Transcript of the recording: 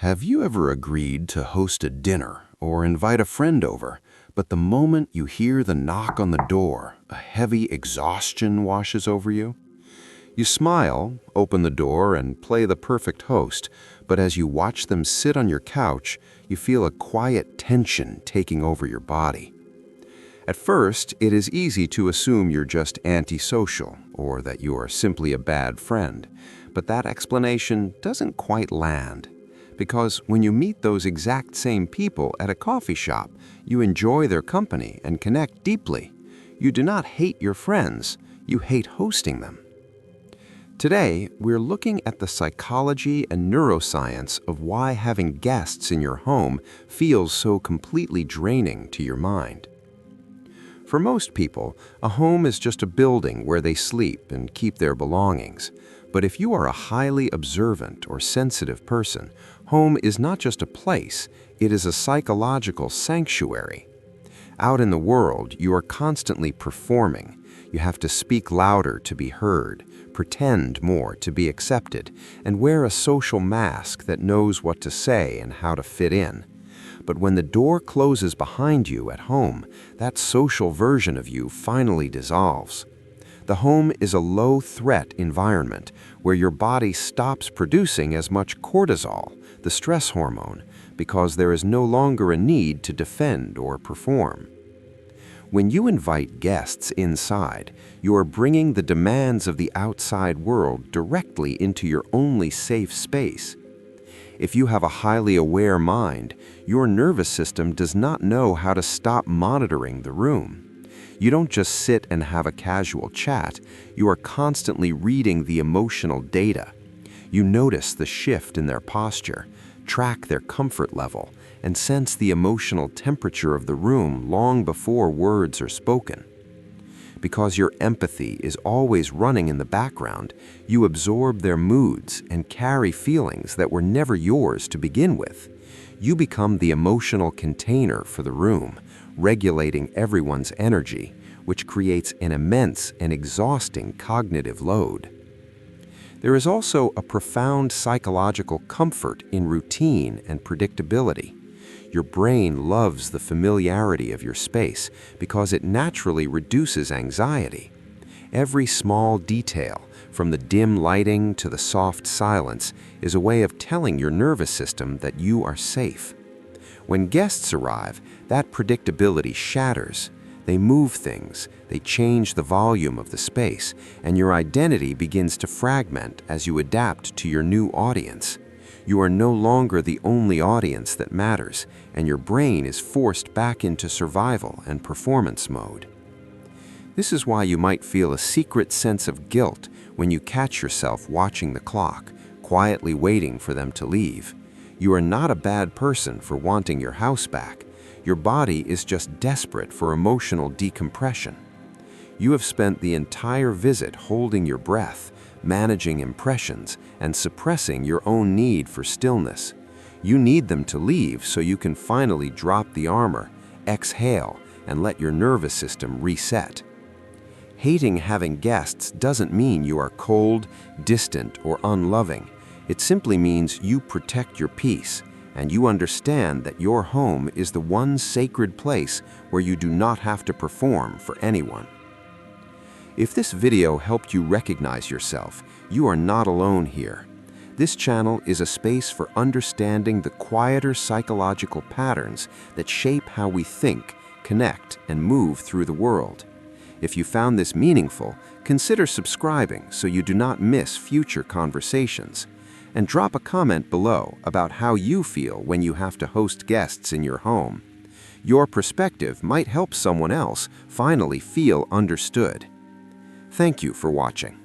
Have you ever agreed to host a dinner or invite a friend over, but the moment you hear the knock on the door, a heavy exhaustion washes over you? You smile, open the door, and play the perfect host, but as you watch them sit on your couch, you feel a quiet tension taking over your body. At first, it is easy to assume you're just antisocial or that you are simply a bad friend, but that explanation doesn't quite land. Because when you meet those exact same people at a coffee shop, you enjoy their company and connect deeply. You do not hate your friends, you hate hosting them. Today, we're looking at the psychology and neuroscience of why having guests in your home feels so completely draining to your mind. For most people, a home is just a building where they sleep and keep their belongings. But if you are a highly observant or sensitive person, home is not just a place, it is a psychological sanctuary. Out in the world, you are constantly performing. You have to speak louder to be heard, pretend more to be accepted, and wear a social mask that knows what to say and how to fit in. But when the door closes behind you at home, that social version of you finally dissolves. The home is a low-threat environment where your body stops producing as much cortisol, the stress hormone, because there is no longer a need to defend or perform. When you invite guests inside, you are bringing the demands of the outside world directly into your only safe space. If you have a highly aware mind, your nervous system does not know how to stop monitoring the room. You don't just sit and have a casual chat, you are constantly reading the emotional data. You notice the shift in their posture, track their comfort level, and sense the emotional temperature of the room long before words are spoken. Because your empathy is always running in the background, you absorb their moods and carry feelings that were never yours to begin with. You become the emotional container for the room, regulating everyone's energy, which creates an immense and exhausting cognitive load. There is also a profound psychological comfort in routine and predictability. Your brain loves the familiarity of your space because it naturally reduces anxiety. Every small detail, from the dim lighting to the soft silence, is a way of telling your nervous system that you are safe. When guests arrive, that predictability shatters. They move things, they change the volume of the space, and your identity begins to fragment as you adapt to your new audience. You are no longer the only audience that matters, and your brain is forced back into survival and performance mode. This is why you might feel a secret sense of guilt when you catch yourself watching the clock, quietly waiting for them to leave. You are not a bad person for wanting your house back. Your body is just desperate for emotional decompression. You have spent the entire visit holding your breath, managing impressions, and suppressing your own need for stillness. You need them to leave so you can finally drop the armor, exhale, and let your nervous system reset. Hating having guests doesn't mean you are cold, distant, or unloving. It simply means you protect your peace, and you understand that your home is the one sacred place where you do not have to perform for anyone. If this video helped you recognize yourself, you are not alone here. This channel is a space for understanding the quieter psychological patterns that shape how we think, connect, and move through the world. If you found this meaningful, consider subscribing so you do not miss future conversations. And drop a comment below about how you feel when you have to host guests in your home. Your perspective might help someone else finally feel understood. Thank you for watching.